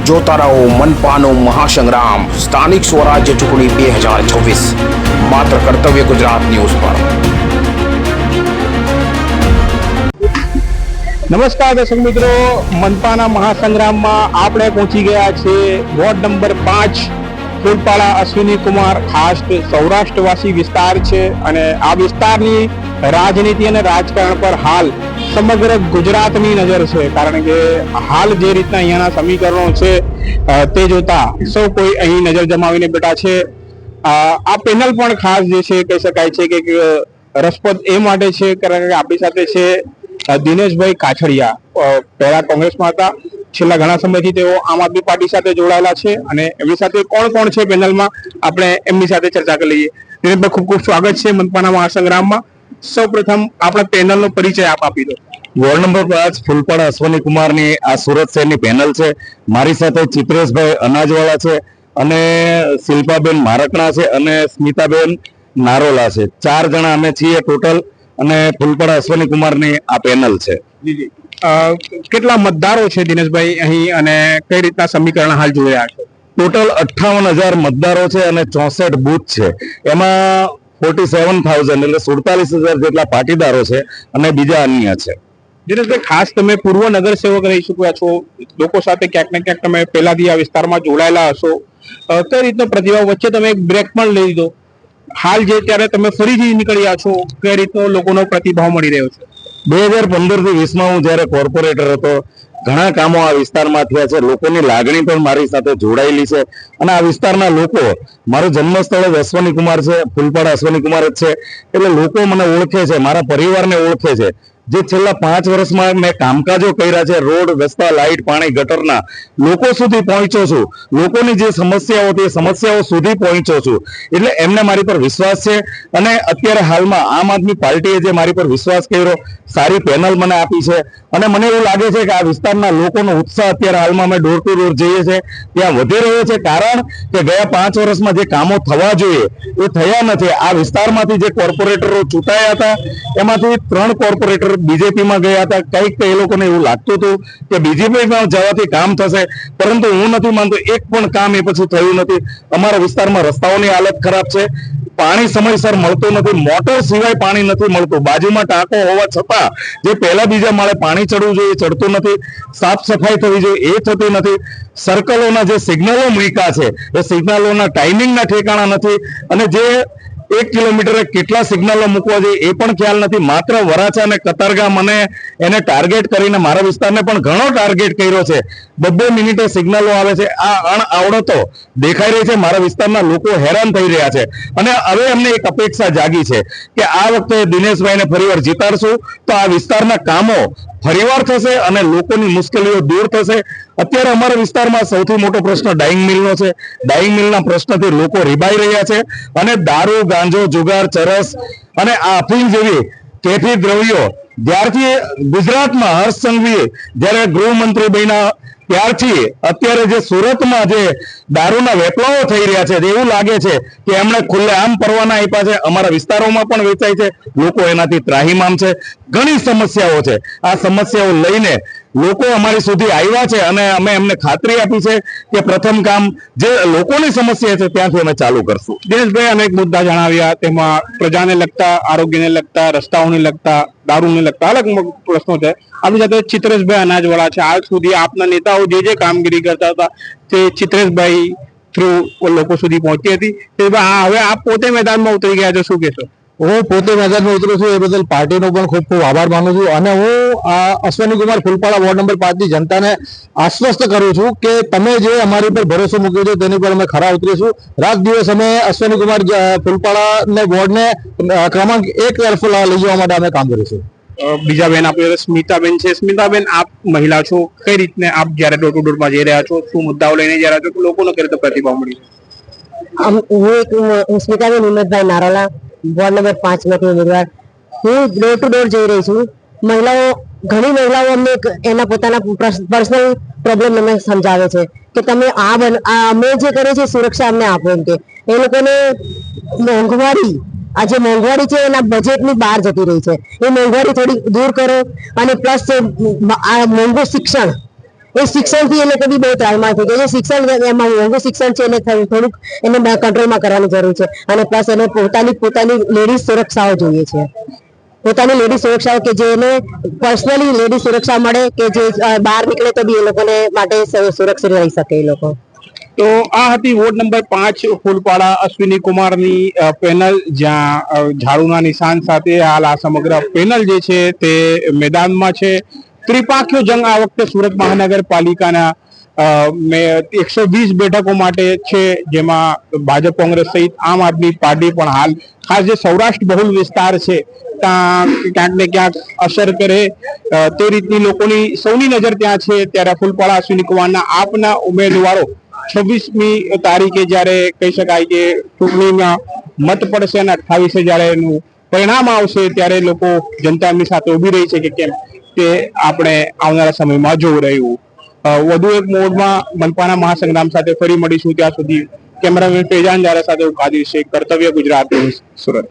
જોતા રહો મનપાનો મહાસંગ્રામ સ્થાનિક સ્વરાજ્ય ચૂંટણી 2026 માત્ર કર્તવ્ય ગુજરાત ન્યૂઝ પર। નમસ્કાર દર્શક મિત્રો, મનપાના મહાસંગ્રામમાં આપણે પહોંચી ગયા છે વોર્ડ નંબર 5 ફૂલપાડા અશ્વિની કુમાર ખાસ સૌરાષ્ટ્રવાસી વિસ્તાર છે અને આ વિસ્તારની રાજનીતિ અને રાજકારણ પર હાલ સમગ્ર ગુજરાતની નજર છે, કારણ કે હાલ જે રીતના અહીંયાના સમીકરણો છે તે જોતા સૌ કોઈ અહીં નજર જમાવીને બેઠા છે। આ પેનલ પણ ખાસ જે છે કહી શકાય છે કે રસપ્રદ એ માટે છે કારણ કે આપણી સાથે છે દિનેશભાઈ કાછડિયા, પહેલા કોંગ્રેસમાં હતા, છેલ્લા ઘણા સમયથી તેઓ આમ આદમી પાર્ટી સાથે જોડાયેલા છે અને એમની સાથે કોણ કોણ છે પેનલમાં આપણે એમની સાથે ચર્ચા કરી લઈએ। દિનેશભાઈ, ખૂબ ખૂબ સ્વાગત છે મનપાના મહાસંગ્રામમાં। સૌપ્રથમ આપણા પેનલનો પરિચય આપ આપી દો। વોર્ડ નંબર 5 ફૂલપાડા અશ્વિની કુમારની આ સુરત શહેરની પેનલ છે। મારી સાથે ચિત્રેશભાઈ અનાજવાળા છે અને શિલ્પાબેન મારકણા છે અને સ્મિતાબેન નારોલા છે। 4 જણા અમે છીએ ટોટલ અને ફૂલપાડા અશ્વિની કુમારની આ પેનલ છે। કેટલા મતદારો છે દિનેશભાઈ અહીં અને કઈ રીતના સમીકરણ હાલ જોઈ રહ્યા છો? ટોટલ 58,000 મતદારો છે અને 64 બૂથ છે, એમાં 47,000 એટલે 47,000 જેટલા પાટીદારો છે અને બીજા અન્ય છે। દિનેશભાઈ, ખાસ તમે પૂર્વ નગરસેવક રહી ચૂક્યા છો, લોકો સાથે ક્યાંક ને ક્યાંક તમે પહેલાથી આ વિસ્તારમાં જોડાયેલા હશો, કઈ રીતનો પ્રતિભાવ વચ્ચે તમે એક બ્રેક પણ લઈ લીધો, હાલ જે ત્યારે તમે ફરીથી નીકળ્યા છો, કઈ રીતનો લોકોનો પ્રતિભાવ મળી રહ્યો છે? 2015 થી 20માં હું જયારે કોર્પોરેટર હતો, ઘણા કામો આ વિસ્તારમાં થયા છે, લોકોની લાગણી પણ મારી સાથે જોડાયેલી છે અને આ વિસ્તારના લોકો, મારું જન્મસ્થળ જ અશ્વિની કુમાર છે, ફૂલપાડા અશ્વિની કુમાર જ છે, એટલે લોકો મને ઓળખે છે, મારા પરિવારને ઓળખે છે। જે છેલ્લા 5 વર્ષમાં મેં કામકાજો કર્યા છે, રોડ, રસ્તા, લાઇટ, પાણી, ગટરના, લોકો સુધી પહોંચ્યો છું, લોકોની જે સમસ્યાઓ તે સમસ્યાઓ સુધી પહોંચ્યો છું, એટલે એમને મારી પર વિશ્વાસ છે અને અત્યારે હાલમાં આમ આદમી પાર્ટીએ જે મારી પર વિશ્વાસ કર્યો, સારી પેનલ મને આપી છે અને મને એવું લાગે છે કે આ વિસ્તારના લોકોનો ઉત્સાહ અત્યારે હાલમાં અમે ડોર ટુ ડોર જઈએ છીએ ત્યાં વધી રહ્યો છે, કારણ કે ગયા 5 વર્ષમાં જે કામો થવા જોઈએ એ થયા નથી। આ વિસ્તારમાંથી જે કોર્પોરેટરો ચૂંટાયા હતા એમાંથી 3 કોર્પોરેટર બીજેપીમાં ગયા હતા, કંઈક એ લોકોને એવું લાગતું હતું કે બીજેપીમાં જવાથી કામ થશે, પરંતુ હું નથી માનતો એક પણ કામ એ પછી થયું નથી। અમારા વિસ્તારમાં રસ્તાઓની હાલત ખરાબ છે, પાણી સમયસર મળતું નથી, મોટર સિવાય પાણી નથી મળતું, બાજુમાં ટાંકો હોવા છતાં જે પહેલા બીજા માળે પાણી ચડવું જોઈએ ચડતું નથી, સાફ સફાઈ થવી જોઈએ એ થતી નથી, સર્કલોના જે સિગ્નલો મૂક્યા છે એ સિગ્નલોના ટાઈમિંગના ઠેકાણા નથી અને જે 1 કિલોમીટરે કેટલા સિગ્નલો મૂકવા જોઈએ એ પણ ખ્યાલ નથી। માત્ર વરાછા અને કતારગામ અને એને ટાર્ગેટ કરીને મારા વિસ્તારને પણ ઘણો ટાર્ગેટ કર્યો છે, 2 મિનિટે સિગ્નલો આવે છે। આ અણઆવડતો દેખાઈ રહી છે, મારા વિસ્તારના લોકો હેરાન થઈ રહ્યા છે અને હવે અમને એક અપેક્ષા જાગી છે કે આ વખતે દિનેશભાઈને ફરીવાર જીતાડશું તો આ વિસ્તારના કામો ફરીવાર થશે અને લોકોની મુશ્કેલીઓ દૂર થશે। અત્યારે અમારા વિસ્તારમાં સૌથી મોટો પ્રશ્ન ડાઇંગ મિલનો છે, ડાઇંગ મિલના પ્રશ્નથી લોકો રીબાઈ રહ્યા છે અને દારૂ, ગાંજો, જુગાર, ચરસ અને આ અફીણ જેવી કેફી દ્રવ્યો જ્યારથી ગુજરાતમાં હર્ષ સંઘવીએ જ્યારે ગૃહમંત્રી બન્યા ત્યારથી અત્યારે જે સુરતમાં જે દારૂના વેપલાઓ થઈ રહ્યા છે એવું લાગે છે કે એમણે ખુલ્લેઆમ પરવાના આપ્યા છે, અમારા વિસ્તારોમાં પણ વેચાય છે, લોકો એનાથી ત્રાહિમામ છે। ઘણી સમસ્યાઓ છે, આ સમસ્યાઓ લઈને લોકો અમારી સુધી આવ્યા છે અને અમે એમને ખાતરી આપી છે કે પ્રથમ કામ જે લોકોની સમસ્યા છે ત્યાંથી અમે ચાલુ કરશું। દિનેશભાઈ, અનેક મુદ્દા જણાવ્યા, તેમાં પ્રજાને લગતા, આરોગ્યને લગતા, રસ્તાઓને લગતા, દારૂને લગતા અલગ પ્રશ્નો છે। આપણી સાથે ચિત્રેશભાઈ અનાજવાળા છે, આજ સુધી આપના નેતાઓ જે કામગીરી કરતા હતા તે ચિત્રેશભાઈ થ્રુ લોકો સુધી પહોંચી હતી, હવે આપ પોતે મેદાનમાં ઉતરી ગયા છો, શું કહેશો? હું પોતે મેદાનમાં ઉતરું છું એ બદલ પાર્ટીનો પણ ખૂબ ખૂબ આભાર માનું છું અને હું અશ્વિની કુમાર ફૂલપાડા વોર્ડ નંબર 5 ની જનતાને આશ્વસ્ત કરું છું કે તમે જે અમારી પર ભરોસો મૂક્યો છે તેની પર અમે ખરા ઉતરીશું। રાત દિવસ અમે અશ્વિની કુમાર ફૂલપાડા વોર્ડને ક્રમાંક 1 તરફ લઈ જવા માટે અમે કામ કરીશું। બીજા બેન આપણી સ્મિતાબેન છે। સ્મિતાબેન, આપ મહિલા છો, કઈ રીતને આપ જયારે ડોર ટુ ડોરમાં જઈ રહ્યા છો, શું મુદ્દાઓ લઈને જઈ રહ્યા છો, લોકોનો કઈ રીતે પ્રતિભાવ મળી? હું સ્મિતાબેન હિંમતભાઈ નારોલા, વોર્ડ નંબર 5 માંથી ઉમેદવાર। હું ડોર ટુ ડોર જઈ રહી છું। ઘણી મહિલાઓ અમને એના પોતાના પર્સનલ પ્રોબ્લેમ અમને સમજાવે છે કે તમે અમે જે કરીએ છીએ સુરક્ષા અમને આપો એમ કે એ લોકોને મોંઘવારી આ જે મોંઘવારી છે એના બજેટની બહાર જતી રહી છે, એ મોંઘવારી થોડી દૂર કરો અને પ્લસ આ મોંઘું શિક્ષણ એ શિક્ષણથી એ લોકો બી બહુ ત્રાસમાં થઈ ગયા છે. શિક્ષણ એમાં મોંઘું શિક્ષણ છે એને થોડુંક એને કંટ્રોલમાં કરવાની જરૂર છે અને પ્લસ એને પોતાની લેડીઝ સુરક્ષાઓ જોઈએ છે. પોતાની લેડી સુરક્ષાઓ કે જેને પર્સનલી લેડી સુરક્ષા મળે કે જે બહાર નીકળે તો બી એ લોકોને માટે સુરક્ષિત રહી શકે એ લોકો. તો આ હતી વોર્ડ નંબર 5 ફૂલપાડા અશ્વિની કુમારની પેનલ, જ્યાં ઝાડુના નિશાન સાથે હાલ આ સમગ્ર પેનલ જે છે તે મેદાનમાં છે. ત્રિપાખીયો જંગ આ વખતે સુરત મહાનગરપાલિકાના 120 બેઠકો માટે છે, જેમાં ભાજપ કોંગ્રેસ સહિત આમ આદમી પાર્ટી પણ હાલ ખાસ જે સૌરાષ્ટ્ર બહુલ વિસ્તાર છે ત્યાં ક્યાંક ને ક્યાંક અસર કરે તે રીતની લોકોની સૌની નજર ત્યાં છે. ત્યારે ફૂલપાડા અશ્વિની કુમારના આપના ઉમેદવારો 26મી તારીખે જ્યારે કહી શકાય કે ચૂંટણીમાં મત પડશે અને 28 જ્યારે એનું પરિણામ આવશે ત્યારે લોકો જનતા એમની સાથે ઉભી રહી છે કે કેમ તે આપણે આવનારા સમયમાં જોવું રહ્યું. વધુ એક મોડમાં મનપાના મહાસંગ્રામ સાથે ફરી મળીશું. ત્યાં સુધી કેમેરામેન ફેજાન જારા સાથે કાદિર શેખ, કર્તવ્ય ગુજરાત ન્યૂઝ, સુરત.